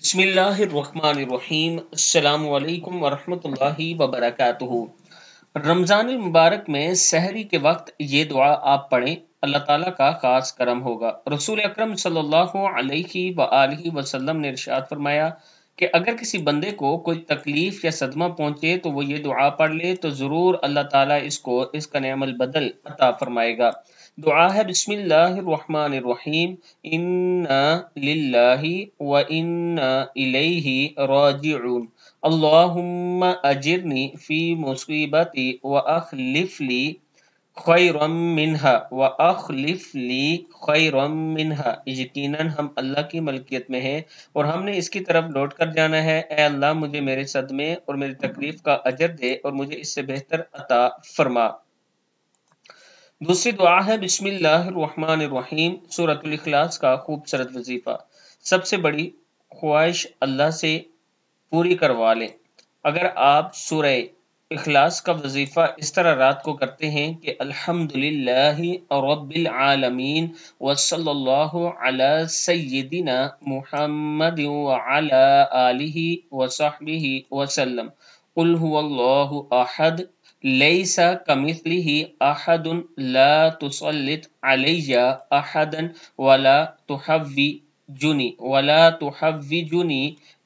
بسم اللہ الرحمن الرحیم۔ السلام علیکم ورحمۃ اللہ وبرکاتہ۔ رمضان المبارک میں سحری کے وقت یہ دعا آپ پڑھیں، اللہ تعالیٰ کا خاص کرم ہوگا۔ رسول اکرم صلی اللہ علیہ وآلہ وسلم نے ارشاد فرمایا کہ اگر کسی بندے کو کوئی تکلیف یا صدمہ پہنچے تو وہ یہ دعا پڑھ لے تو ضرور اللہ تعالیٰ اس کو اس کا نعم البدل عطا فرمائے گا۔ دعا ہے بسم اللہ الرحمن الرحیم، انا للہ و انا الیہ راجعون، اللہم اجرنی فی مصیبتی واخلف لی خیرا منہا واخلف لی خیرا منہا۔ یقیناً ہم اللہ کی ملکیت میں ہیں اور ہم نے اس کی طرف لوٹ کر جانا ہے۔ اے اللہ مجھے میرے صدمے اور میری تکلیف کا اجر دے اور مجھے اس سے بہتر عطا فرما۔ دوسری دعا ہے بسم اللہ الرحمن الرحیم، سورۃ الاخلاص کا خوبصورت وظیفہ۔ سب سے بڑی خواہش اللہ سے پوری کروا لیں۔ اگر آپ سورہ اخلاص کا وظیفہ اس طرح رات کو کرتے ہیں کہ الحمدللہ رب العالمین وصلی اللہ علی سیدنا محمد وعلی آلہ وصحبہ وسلم، قل هو اللہ احد لیس کمثلہ احد لا تسلط علی احدا ولا تحوجنی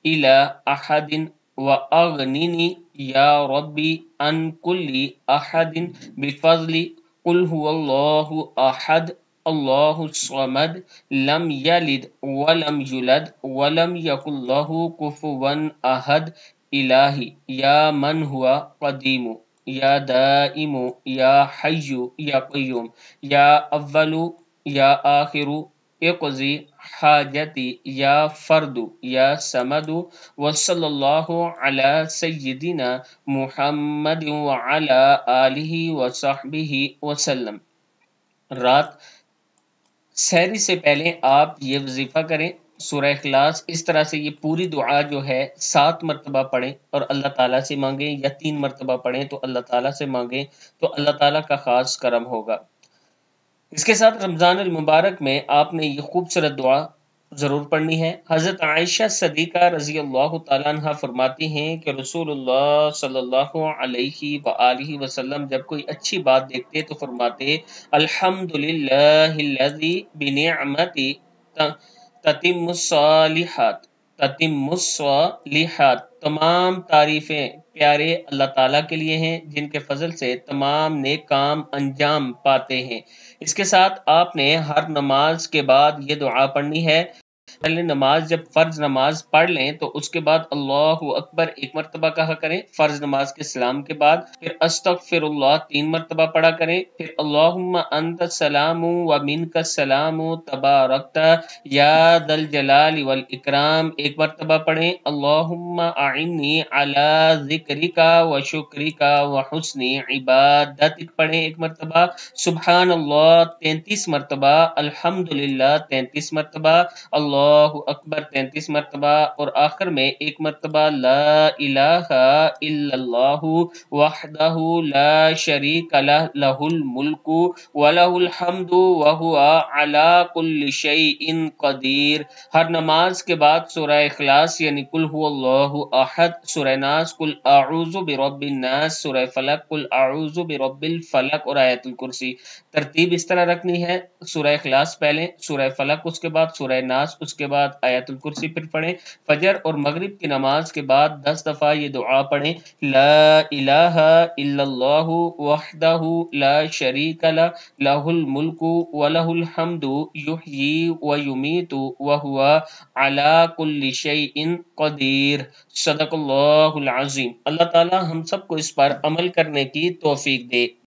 الی احد واغننی یا ربی عن کل احد بفضل قل هو اللہ احد اللہ الصمد لم یلد ولم یولد ولم یکن لہ کفوا احد۔ الہی یا من ہوا قدیم یا دائم یا حی یا قیوم یا اول یا آخر اقضی حاجتی یا فرد یا سمد وصلی اللہ علی سیدنا محمد وعلی آلہ وصحبہ وسلم۔ رات سحری سے پہلے آپ یہ وظیفہ کریں، سورہ اخلاص اس طرح سے یہ پوری دعا جو ہے 7 مرتبہ پڑھیں اور اللہ تعالیٰ سے مانگیں، یا 3 مرتبہ پڑھیں تو اللہ تعالیٰ سے مانگیں تو اللہ تعالیٰ کا خاص کرم ہوگا۔ اس کے ساتھ رمضان المبارک میں آپ نے یہ خوبصورت دعا ضرور پڑھنی ہے۔ حضرت عائشہ صدیقہ رضی اللہ تعالیٰ عنہ فرماتی ہیں کہ رسول اللہ صلی اللہ علیہ وآلہ وسلم جب کوئی اچھی بات دیکھتے تو فرماتے الحمدللہ الذی بنعمتی تتم الصالحات۔ تمام تعریفیں پیارے اللہ تعالیٰ کے لیے ہیں جن کے فضل سے تمام نیک کام انجام پاتے ہیں۔ اس کے ساتھ آپ نے ہر نماز کے بعد یہ دعا پڑھنی ہے۔ پہلے نماز جب فرض نماز پڑھ لیں تو اس کے بعد اللہ اکبر 1 مرتبہ کہا کریں فرض نماز کے سلام کے بعد، پھر استغفر اللہ 3 مرتبہ پڑھا کریں، پھر اللہم انت السلام و منک السلام تبارکت یا ذا الجلال والاکرام 1 مرتبہ پڑھیں، اللہم اعنی علی ذکرک و شکرک و حسن عبادتک پڑھیں 1 مرتبہ، سبحان اللہ 33 مرتبہ، الحمدللہ 33 مرتبہ، اللہ اکبر 33 مرتبہ، اور آخر میں 1 مرتبہ لا الہ الا اللہ وحدہ لا شریک لہ لہ الملک ولہ الحمد وہو علی کل شیء قدیر۔ ہر نماز کے بعد سورہ اخلاص یعنی قل هو اللہ احد، سورہ ناس قل اعوذ برب الناس، سورہ فلق قل اعوذ برب الفلق اور آیت الکرسی۔ ترتیب اس طرح رکھنی ہے، سورہ اخلاص پہلے، سورہ فلق اس کے بعد، سورہ ناس اس کے بعد، آیت الکرسی پھر پڑھیں۔ فجر اور مغرب کی نماز کے بعد 10 دفعہ یہ دعا پڑھیں، لا الہ الا اللہ وحدہ لا شریک لہ لہ الملک ولہ الحمد یحیی و یمیت وہو علی کل شیء قدیر۔ صدق اللہ العظیم۔ اللہ تعالی ہم سب کو اس پر عمل کرنے کی توفیق دے۔